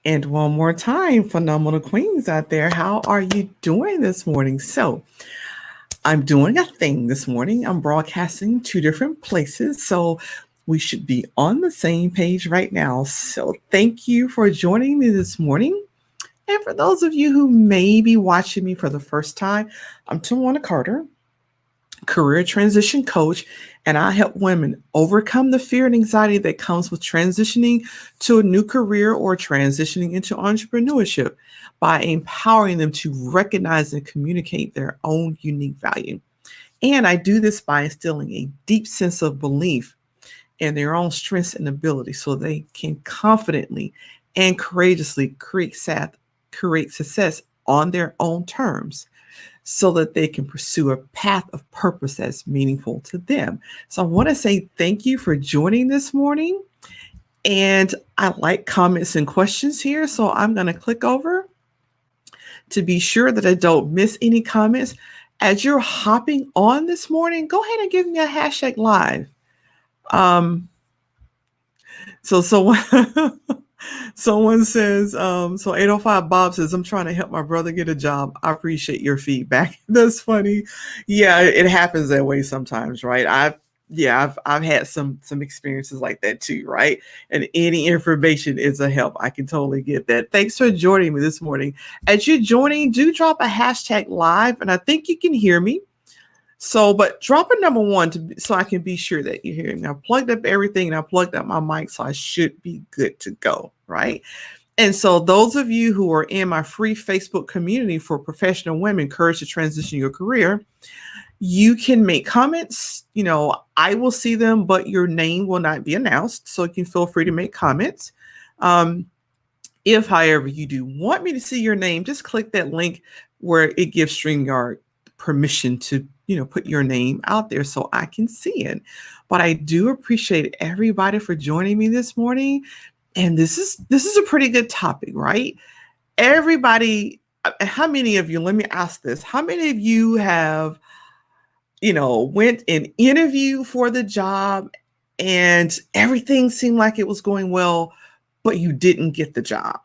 And one more time, phenomenal queens out there, how are you doing this morning? So, I'm doing a thing this morning. I'm broadcasting two different places. So, we should be on the same page right now. So, thank you for joining me this morning. And for those of you who may be watching me for the first time, I'm Twanna Carter, career transition coach, and I help women overcome the fear and anxiety that comes with transitioning to a new career or transitioning into entrepreneurship by empowering them to recognize and communicate their own unique value. And I do this by instilling a deep sense of belief in their own strengths and abilities so they can confidently and courageously create success on their own terms so that they can pursue a path of purpose that's meaningful to them. So I want to say thank you for joining this morning. And I like comments and questions here. So I'm going to click over to be sure that I don't miss any comments. As you're hopping on this morning, go ahead and give me a hashtag live. Um, so someone says, so 805 Bob says, I'm trying to help my brother get a job. I appreciate your feedback. That's funny. Yeah, it happens that way sometimes, right? I've had some experiences like that too, right? And any information is a help. I can totally get that. Thanks for joining me this morning. As you're joining, do drop a hashtag live, and I think you can hear me. So, but drop a number one so I can be sure that you're hearing me. I plugged up everything and I plugged up my mic, so I should be good to go, right? And so, those of you who are in my free Facebook community for professional women, Courage to Transition Your Career, you can make comments. I will see them, but your name will not be announced. So, you can feel free to make comments. If, however, you do want me to see your name, just click that link where it gives StreamYard permission to put your name out there so I can see it. But I do appreciate everybody for joining me this morning. And this is a pretty good topic, right? Everybody, how many of you, let me ask this, how many of you have, went and interviewed for the job and everything seemed like it was going well, but you didn't get the job?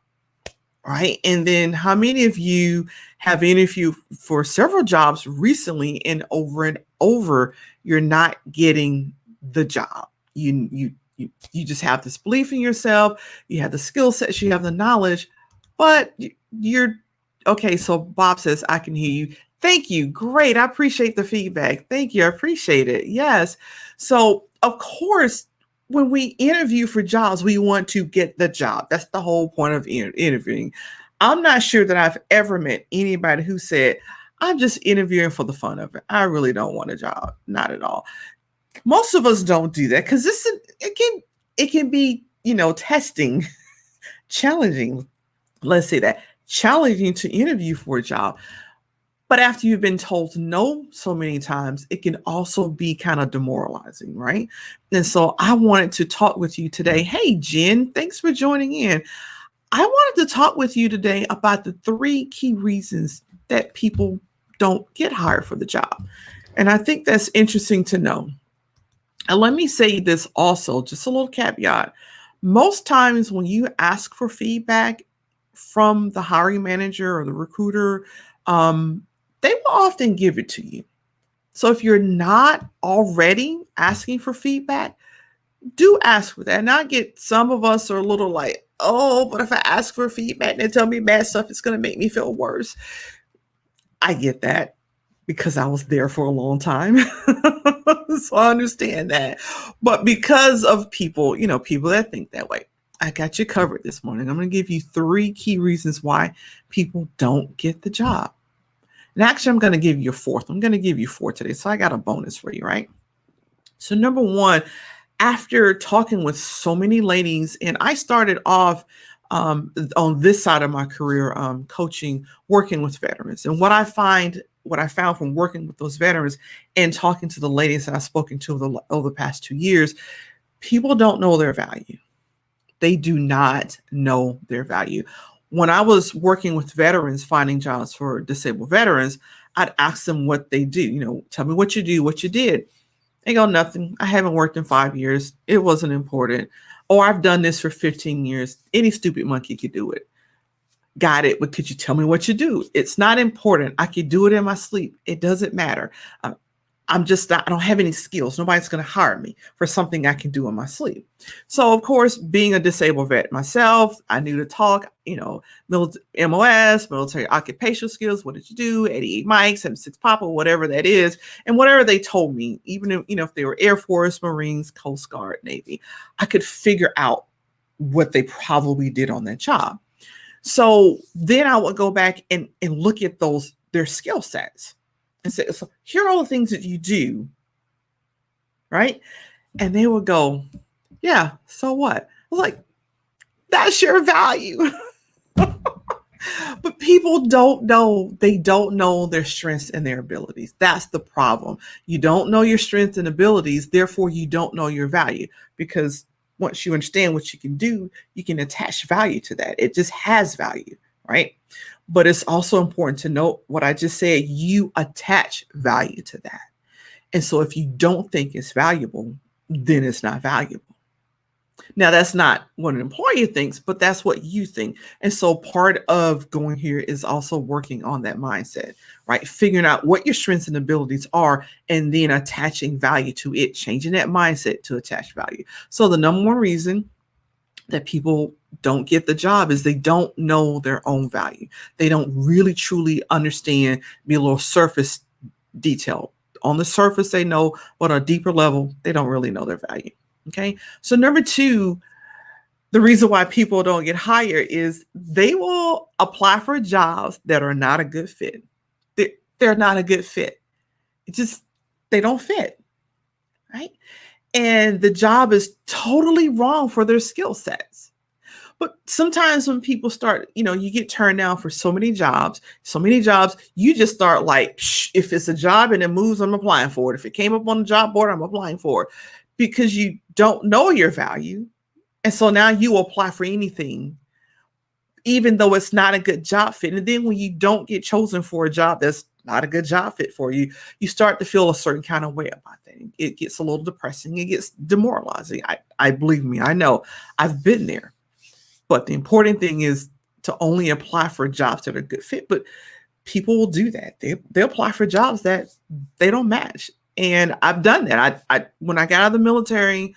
Right. And then how many of you have interviewed for several jobs recently and over, you're not getting the job? You just have this belief in yourself. You have the skill sets, you have the knowledge, but you're okay. So Bob says, I can hear you. Thank you. Great. I appreciate the feedback. Thank you. I appreciate it. Yes. So of course, when we interview for jobs, we want to get the job. That's the whole point of interviewing. I'm not sure that I've ever met anybody who said, I'm just interviewing for the fun of it. I really don't want a job. Not at all. Most of us don't do that because it can be, testing, challenging. Let's say that challenging to interview for a job. But after you've been told no so many times, it can also be kind of demoralizing, right? And so I wanted to talk with you today. Hey, Jen, thanks for joining in. I wanted to talk with you today about the 3 key reasons that people don't get hired for the job. And I think that's interesting to know. And let me say this also, just a little caveat. Most times when you ask for feedback from the hiring manager or the recruiter, they will often give it to you. So if you're not already asking for feedback, do ask for that. And I get some of us are a little like, oh, but if I ask for feedback and they tell me bad stuff, it's going to make me feel worse. I get that because I was there for a long time. So I understand that. But because of people, people that think that way, I got you covered this morning. I'm going to give you 3 key reasons why people don't get the job. And actually, I'm going to give you a 4th. I'm going to give you 4 today. So I got a bonus for you, right? So number 1, after talking with so many ladies, and I started off on this side of my career, coaching, working with veterans. And what I found from working with those veterans and talking to the ladies that I've spoken to over the past 2 years, people don't know their value. They do not know their value. When I was working with veterans, finding jobs for disabled veterans, I'd ask them what they do. Tell me what you do, what you did. They go, nothing. I haven't worked in 5 years. It wasn't important. Or I've done this for 15 years. Any stupid monkey could do it. Got it, but could you tell me what you do? It's not important. I could do it in my sleep. It doesn't matter. I'm just not, I don't have any skills. Nobody's going to hire me for something I can do in my sleep. So, of course, being a disabled vet myself, I knew to talk, MOS, military occupational skills. What did you do? 88 mics, 76 Papa, whatever that is. And whatever they told me, even if, if they were Air Force, Marines, Coast Guard, Navy, I could figure out what they probably did on that job. So then I would go back and look at their skill sets and say, so here are all the things that you do, right? And they would go, yeah, so what? I was like, that's your value. But people don't know. They don't know their strengths and their abilities. That's the problem. You don't know your strengths and abilities. Therefore, you don't know your value, because once you understand what you can do, you can attach value to that. It just has value, right? But it's also important to note what I just said. You attach value to that. And so if you don't think it's valuable, then it's not valuable. Now, that's not what an employer thinks, but that's what you think. And so part of going here is also working on that mindset, right? Figuring out what your strengths and abilities are, and then attaching value to it, changing that mindset to attach value. So the number one reason that people don't get the job is they don't know their own value. They don't really truly understand, be a little surface detail. On the surface, they know, but on a deeper level, they don't really know their value. Okay. So number two, the reason why people don't get hired is they will apply for jobs that are not a good fit. They're not a good fit. They don't fit. Right. And the job is totally wrong for their skill sets. But sometimes when people start, you get turned down for so many jobs, you just start like, if it's a job and it moves, I'm applying for it. If it came up on the job board, I'm applying for it, because you don't know your value. And so now you apply for anything, even though it's not a good job fit. And then when you don't get chosen for a job that's not a good job fit for you, you start to feel a certain kind of way about that. It gets a little depressing. It gets demoralizing. I believe me, I know. I've been there. But the important thing is to only apply for jobs that are good fit. But people will do that. They apply for jobs that they don't match. And I've done that. I when I got out of the military,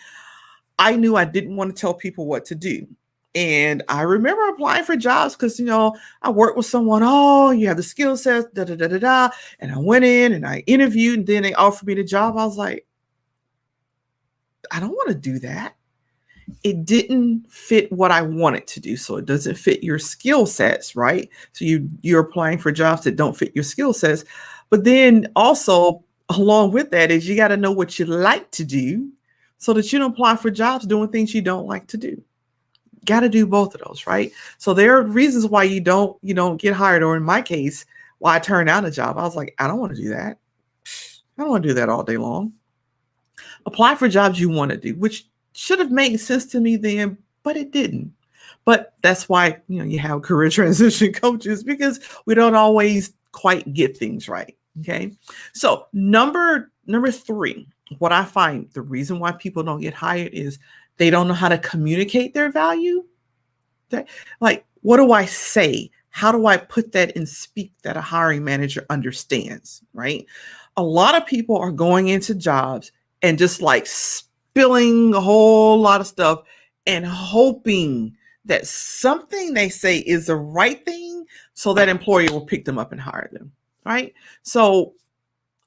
I knew I didn't want to tell people what to do. And I remember applying for jobs because, I worked with someone, oh, you have the skill sets, da, da, da, da, da. And I went in and I interviewed, and then they offered me the job. I was like, I don't want to do that. It didn't fit what I wanted to do. So it doesn't fit your skill sets, right? So you're applying for jobs that don't fit your skill sets. But then also along with that is you got to know what you like to do so that you don't apply for jobs doing things you don't like to do. Got to do both of those, right? So there are reasons why you don't get hired, or in my case, why I turned down a job. I was like, I don't want to do that. I don't want to do that all day long. Apply for jobs you want to do, which should have made sense to me then, but it didn't. But that's why, you have career transition coaches, because we don't always quite get things right. Okay. So number three, what I find the reason why people don't get hired is they don't know how to communicate their value. Like, what do I say? How do I put that and speak that a hiring manager understands, right? A lot of people are going into jobs and just like spilling a whole lot of stuff and hoping that something they say is the right thing so that employer will pick them up and hire them, right? So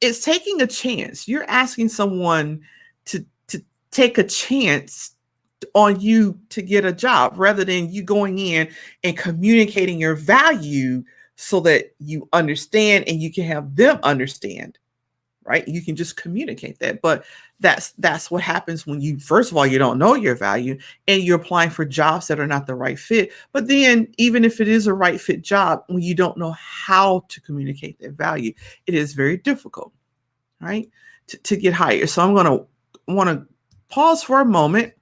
it's taking a chance. You're asking someone to take a chance on you to get a job, rather than you going in and communicating your value so that you understand and you can have them understand, right? You can just communicate that. But that's what happens when you, first of all, you don't know your value and you're applying for jobs that are not the right fit. But then even if it is a right fit job, when you don't know how to communicate that value, it is very difficult, right? To get hired. So I'm going to want to pause for a moment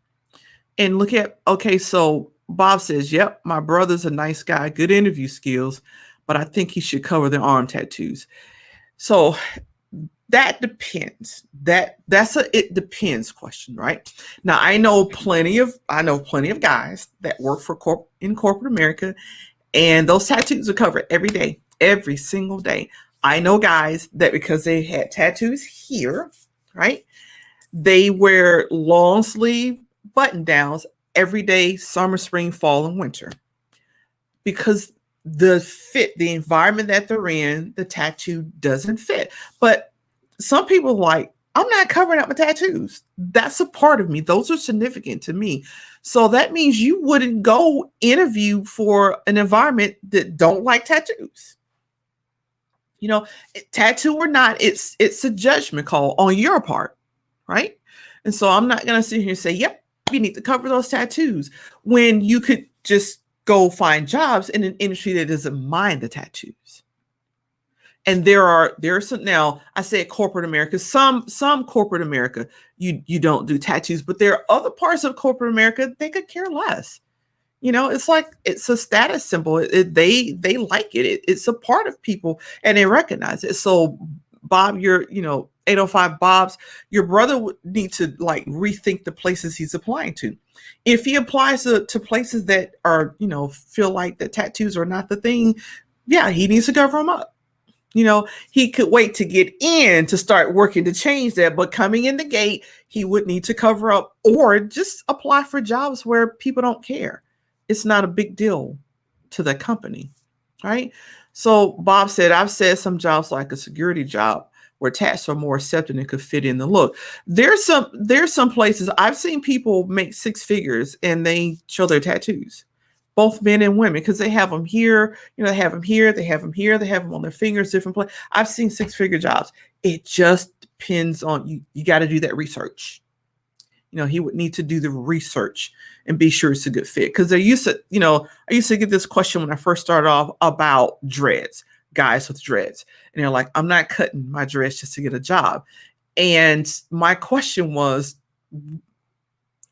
and look at, okay, so Bob says, yep, my brother's a nice guy, good interview skills, but I think he should cover the arm tattoos. So That depends. That's a it depends question, right? Now I know plenty of guys that work for in corporate America, and those tattoos are covered every day, every single day. I know guys that because they had tattoos here, right? They wear long sleeve button downs every day, summer, spring, fall, and winter, because the environment that they're in, the tattoo doesn't fit. But some people like, I'm not covering up my tattoos. That's a part of me. Those are significant to me. So that means you wouldn't go interview for an environment that don't like tattoos. You know, tattoo or not, it's a judgment call on your part, right? And so I'm not gonna sit here and say, yep, you need to cover those tattoos when you could just go find jobs in an industry that doesn't mind the tattoos. And there are some, now I say corporate America, some corporate America, you don't do tattoos, but there are other parts of corporate America they could care less. You know, it's like it's a status symbol. They like it. It's a part of people, and they recognize it. So, Bob, 805 Bob's, your brother would need to like rethink the places he's applying to. If he applies to places that are, feel like the tattoos are not the thing, yeah, he needs to cover them up. He could wait to get in to start working to change that, but coming in the gate, he would need to cover up or just apply for jobs where people don't care. It's not a big deal to the company, right? So Bob said, I've said some jobs like a security job where tats are more accepted and could fit in the look. There's some places I've seen people make six figures and they show their tattoos, both men and women, because they have them here, they have them here, they have them here, they have them on their fingers, different places. I've seen six-figure jobs. It just depends on you. You got to do that research. He would need to do the research and be sure it's a good fit. Because I used to get this question when I first started off about dreads, guys with dreads. And they're like, I'm not cutting my dreads just to get a job. And my question was,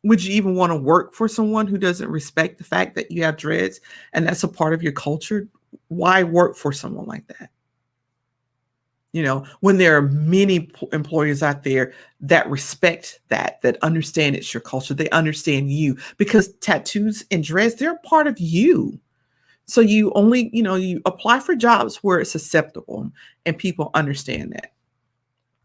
would you even want to work for someone who doesn't respect the fact that you have dreads and that's a part of your culture? Why work for someone like that? When there are many employers out there that respect that understand it's your culture, they understand you, because tattoos and dreads, they're a part of you. So you only, you apply for jobs where it's acceptable and people understand that,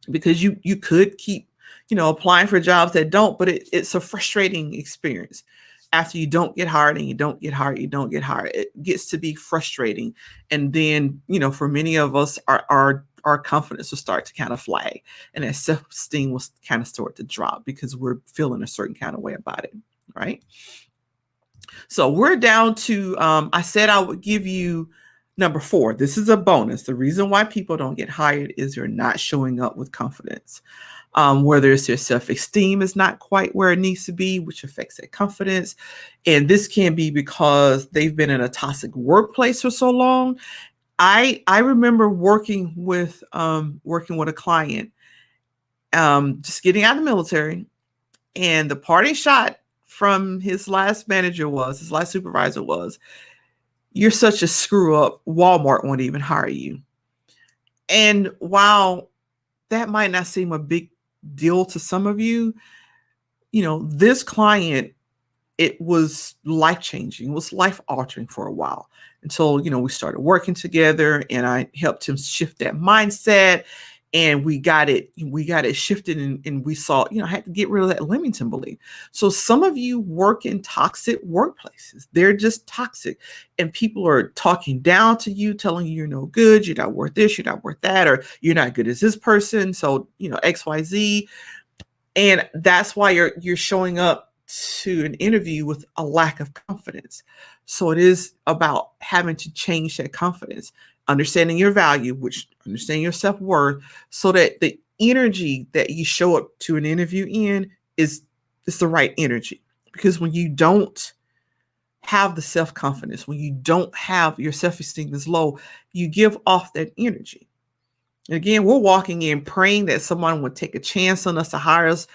because you could keep, applying for jobs that don't, but it's a frustrating experience. After you don't get hired and you don't get hired, it gets to be frustrating. And then, for many of us, our confidence will start to kind of flag, and that self-esteem will kind of start to drop because we're feeling a certain kind of way about it, right? So we're down to, I said I would give you number 4. This is a bonus. The reason why people don't get hired is they're not showing up with confidence. Whether it's their self-esteem is not quite where it needs to be, which affects their confidence. And this can be because they've been in a toxic workplace for so long. I remember working with a client, just getting out of the military, and the parting shot from his last supervisor was, you're such a screw up, Walmart won't even hire you. And while that might not seem a big deal to some of you, this client, it was life-changing. It was life-altering for a while until, we started working together and I helped him shift that mindset, and we got it shifted, and we saw, I had to get rid of that Leamington belief. So some of you work in toxic workplaces. They're just toxic, and people are talking down to you, telling you you're no good, you're not worth this, you're not worth that, or you're not good as this person. So, XYZ. And that's why you're showing up to an interview with a lack of confidence. So it is about having to change that confidence, understanding your value, which understanding your self-worth, so that the energy that you show up to an interview in is the right energy. Because when you don't have the self-confidence, when you don't have your self-esteem is low, you give off that energy. And again, we're walking in praying that someone would take a chance on us to hire us,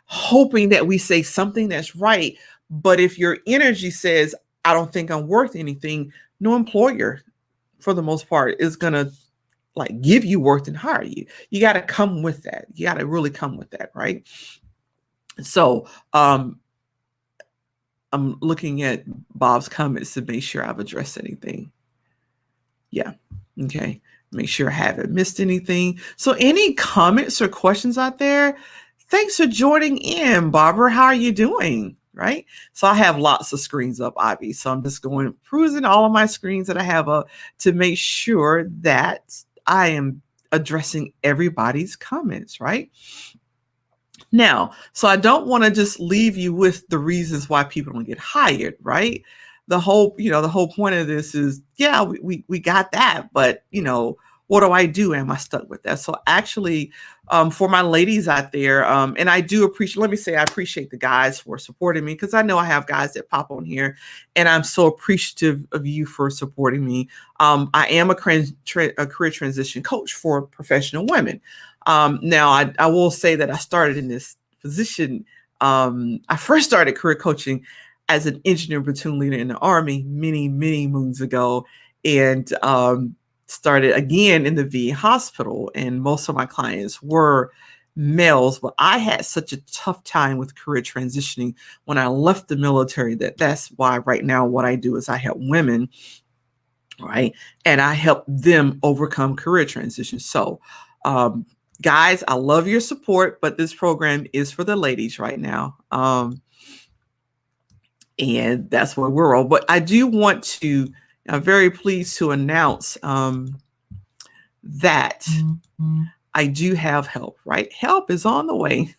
hoping that we say something that's right. But if your energy says, I don't think I'm worth anything, no employer, for the most part, is going to like give you worth and hire you. You got to come with that. You got to really come with that, right? So I'm looking at Bob's comments to make sure I've addressed anything. Yeah. Okay. Make sure I haven't missed anything. So any comments or questions out there? Thanks for joining in, Barbara. How are you doing? Right. So I have lots of screens up, Ivy. So I'm just going perusing all of my screens that I have up to make sure that I am addressing everybody's comments, right? Now, so I don't want to just leave you with the reasons why people don't get hired, right? The whole point of this is, yeah, we got that, but what do I do? Am I stuck with that? So actually, for my ladies out there, and I do appreciate, let me say, I appreciate the guys for supporting me, because I know I have guys that pop on here, and I'm so appreciative of you for supporting me. I am a career transition coach for professional women. Now, I will say that I started in this position. I first started career coaching as an engineer platoon leader in the Army many, many moons ago, and started again in the VA hospital. And most of my clients were males, but I had such a tough time with career transitioning when I left the military that's why right now what I do is I help women, right? And I help them overcome career transition. So, guys, I love your support, but this program is for the ladies right now. And that's where we're on. But I do want to, I'm very pleased to announce that I do have help, right? Help is on the way.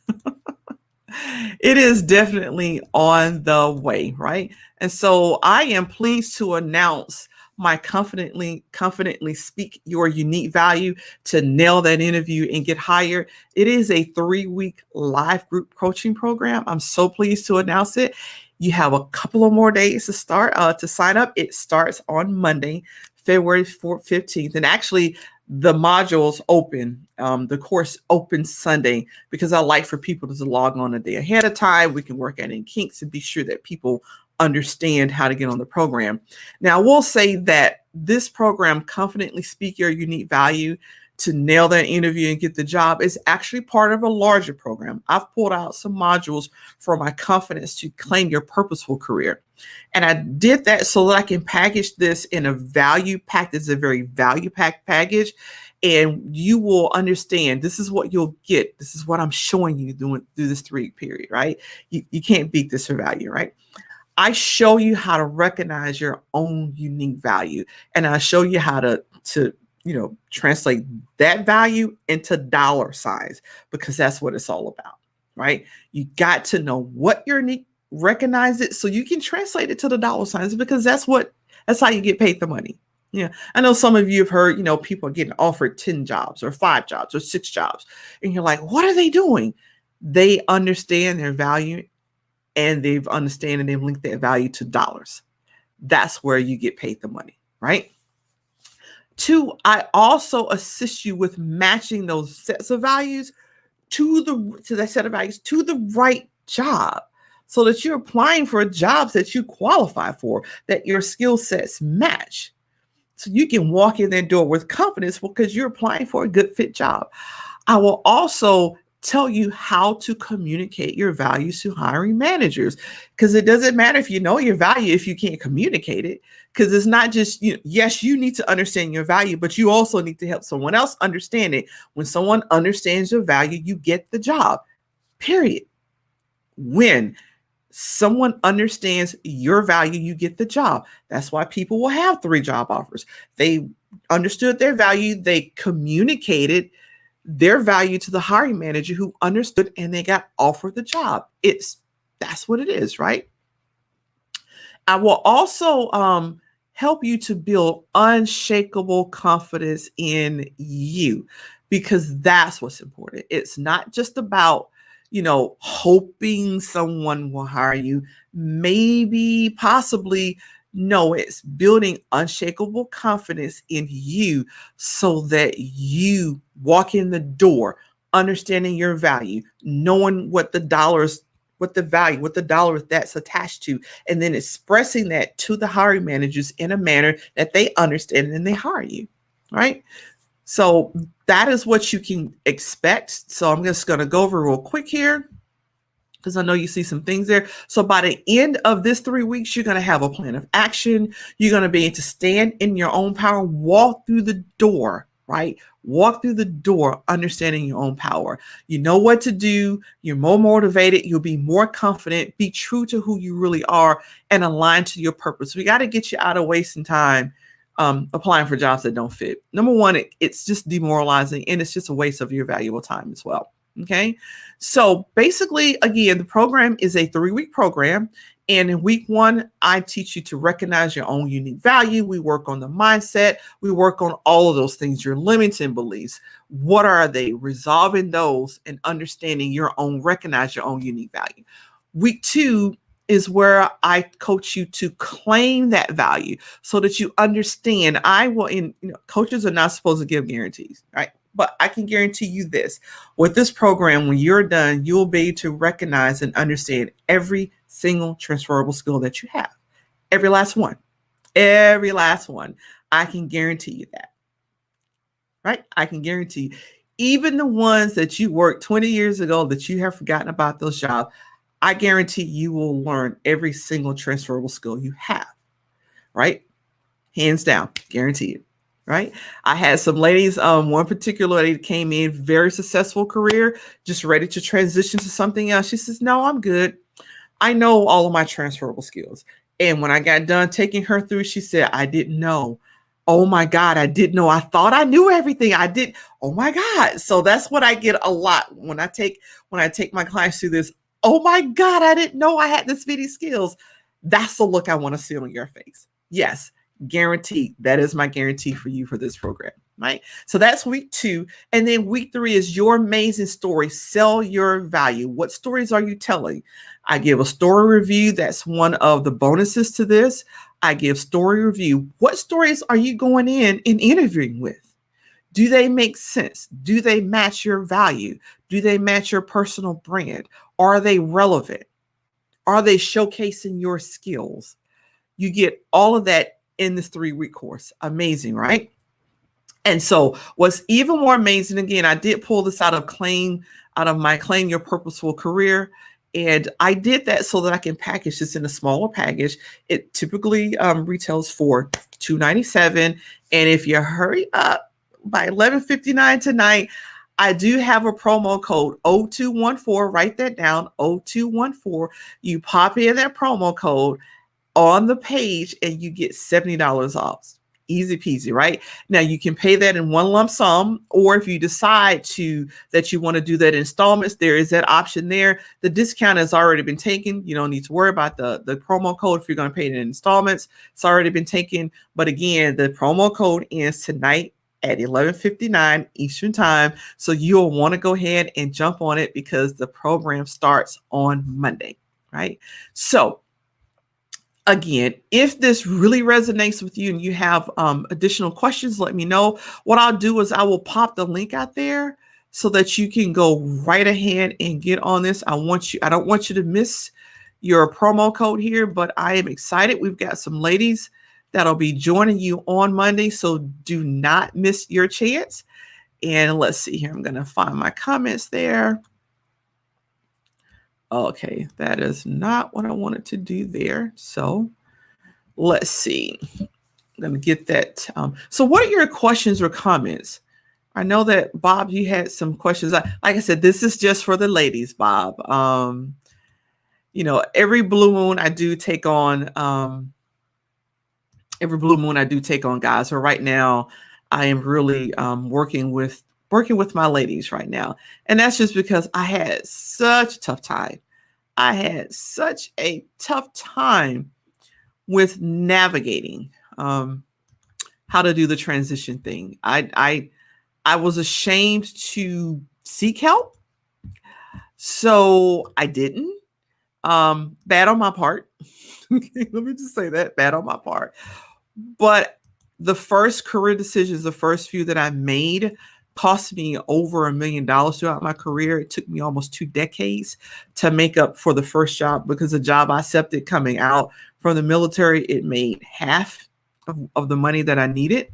It is definitely on the way, right? And so I am pleased to announce my confidently speak your unique value to nail that interview and get hired. It is a 3-week live group coaching program. I'm so pleased to announce it. You have a couple of more days to start to sign up. It starts on Monday, February 15th. And actually, the modules open, the course opens Sunday, because I like for people to log on a day ahead of time. We can work out in kinks and be sure that people understand how to get on the program. Now, I will say that this program, Confidently Speak Your Unique Value to Nail That Interview and Get the Job, is actually part of a larger program. I've pulled out some modules for my confidence to claim your purposeful career. And I did that so that I can package this in a value pack. It's a very value packed package. And you will understand this is what you'll get. This is what I'm showing you through this 3-week period, right? You can't beat this for value, right? I show you how to recognize your own unique value. And I show you how to translate that value into dollar signs, because that's what it's all about, right? You got to know what your unique, recognize it so you can translate it to the dollar signs, because that's how you get paid the money. Yeah. I know some of you have heard, people are getting offered 10 jobs or 5 jobs or 6 jobs. And you're like, what are they doing? They understand their value, and they've linked that value to dollars. That's where you get paid the money, right? 2, I also assist you with matching those sets of values to that set of values to the right job, so that you're applying for jobs that you qualify for, that your skill sets match. So you can walk in that door with confidence because you're applying for a good fit job. I will also tell you how to communicate your values to hiring managers, because it doesn't matter if you know your value if you can't communicate it, because it's not just, yes, you need to understand your value, but you also need to help someone else understand it. When someone understands your value, you get the job, period. When someone understands your value, you get the job. That's why people will have 3 job offers. They understood their value, they communicated their value to the hiring manager, who understood, and they got offered the job. That's what it is, right? I will also help you to build unshakable confidence in you, because that's what's important. It's not just about, hoping someone will hire you, maybe, possibly. No, it's building unshakable confidence in you so that you walk in the door, understanding your value, knowing what the dollar that's attached to, and then expressing that to the hiring managers in a manner that they understand and they hire you, right? So that is what you can expect. So I'm just going to go over real quick here, because I know you see some things there. So by the end of this 3 weeks, you're going to have a plan of action. You're going to be able to stand in your own power, walk through the door, right? Walk through the door, understanding your own power. You know what to do. You're more motivated. You'll be more confident. Be true to who you really are and align to your purpose. We got to get you out of wasting time applying for jobs that don't fit. Number one, it's just demoralizing, and it's just a waste of your valuable time as well. Okay. So basically, again, the program is a 3-week program. And in week 1, I teach you to recognize your own unique value. We work on the mindset. We work on all of those things, your limits and beliefs. What are they? Resolving those and understanding recognize your own unique value. Week 2 is where I coach you to claim that value so that you understand. Coaches are not supposed to give guarantees, right? But I can guarantee you this. With this program, when you're done, you'll be able to recognize and understand every single transferable skill that you have. Every last one. Every last one. I can guarantee you that. Right? I can guarantee you. Even the ones that you worked 20 years ago that you have forgotten about those jobs, I guarantee you will learn every single transferable skill you have. Right? Hands down. Guarantee it. Right? I had some ladies, one particular lady came in, very successful career, just ready to transition to something else. She says, no, I'm good. I know all of my transferable skills. And when I got done taking her through, she said, I didn't know. Oh my God, I didn't know. I thought I knew everything. I did. Oh my God. So that's what I get a lot when I take my clients through this. Oh my God, I didn't know I had this many skills. That's the look I want to see on your face. Yes. Guaranteed. That is my guarantee for you for this program, right? So that's week 2. And then week 3 is your amazing story. Sell your value. What stories are you telling? I give a story review. That's one of the bonuses to this. I give story review. What stories are you going in and interviewing with? Do they make sense? Do they match your value? Do they match your personal brand? Are they relevant? Are they showcasing your skills? You get all of that in this 3-week course. Amazing, right? And so what's even more amazing, again, I did pull this out of my Claim Your Purposeful Career. And I did that so that I can package this in a smaller package. It typically retails for $297. And if you hurry up by 11:59 tonight, I do have a promo code 0214. Write that down, 0214. You pop in that promo code on the page and you get $70 off. Easy peasy, right? Now you can pay that in one lump sum, or if you decide that you want to do that in installments, there is that option there. The discount has already been taken. You don't need to worry about the promo code if you're going to pay it in installments. It's already been taken. But again, the promo code ends tonight at 11:59 Eastern time. So you'll want to go ahead and jump on it because the program starts on Monday, right? So again, if this really resonates with you and you have additional questions, let me know. What I'll do is I will pop the link out there so that you can go right ahead and get on this. I don't want you to miss your promo code here, but I am excited. We've got some ladies that'll be joining you on Monday, so do not miss your chance. And let's see here. I'm going to find my comments there. Okay, that is not what I wanted to do there. So let's see. I'm going to get that. So what are your questions or comments? I know that, Bob, you had some questions. Like I said, this is just for the ladies, Bob. Every blue moon I do take on guys. So right now I am really working with my ladies right now. And that's just because I had such a tough time. I had such a tough time with navigating how to do the transition thing. I was ashamed to seek help. So I didn't. Bad on my part. Let me just say that, bad on my part. But the first career decisions, the first few that I made, cost me over $1 million throughout my career. It took me almost 2 decades to make up for the first job, because the job I accepted coming out from the military, it made half of the money that I needed.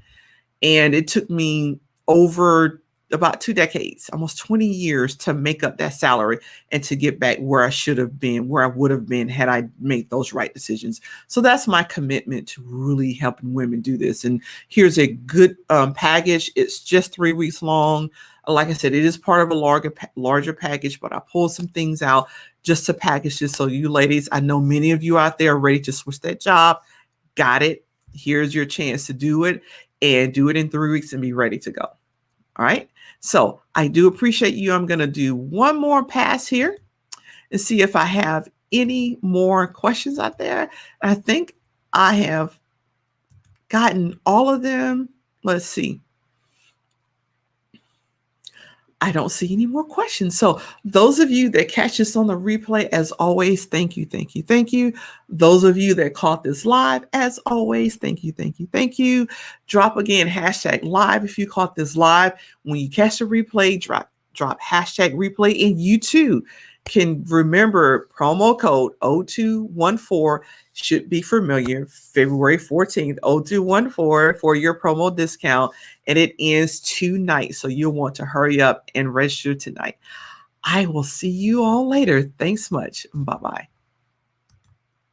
And it took me over about 2 decades, almost 20 years to make up that salary and to get back where I should have been, where I would have been had I made those right decisions. So that's my commitment to really helping women do this. And here's a good package. It's just 3 weeks long. Like I said, it is part of a larger package, but I pulled some things out just to package this. So you ladies, I know many of you out there are ready to switch that job. Got it. Here's your chance to do it, and do it in 3 weeks and be ready to go. All right. So I do appreciate you. I'm going to do one more pass here and see if I have any more questions out there. I think I have gotten all of them. Let's see. I don't see any more questions. So those of you that catch this on the replay, as always, thank you, thank you, thank you. Those of you that caught this live, as always, thank you, thank you, thank you. Drop again, #live if you caught this live. When you catch the replay, drop #replay, and you too can remember promo code 0214 should be familiar. February 14th, 0214 for your promo discount, and it ends tonight. So you'll want to hurry up and register tonight. I will see you all later. Thanks much. Bye-bye.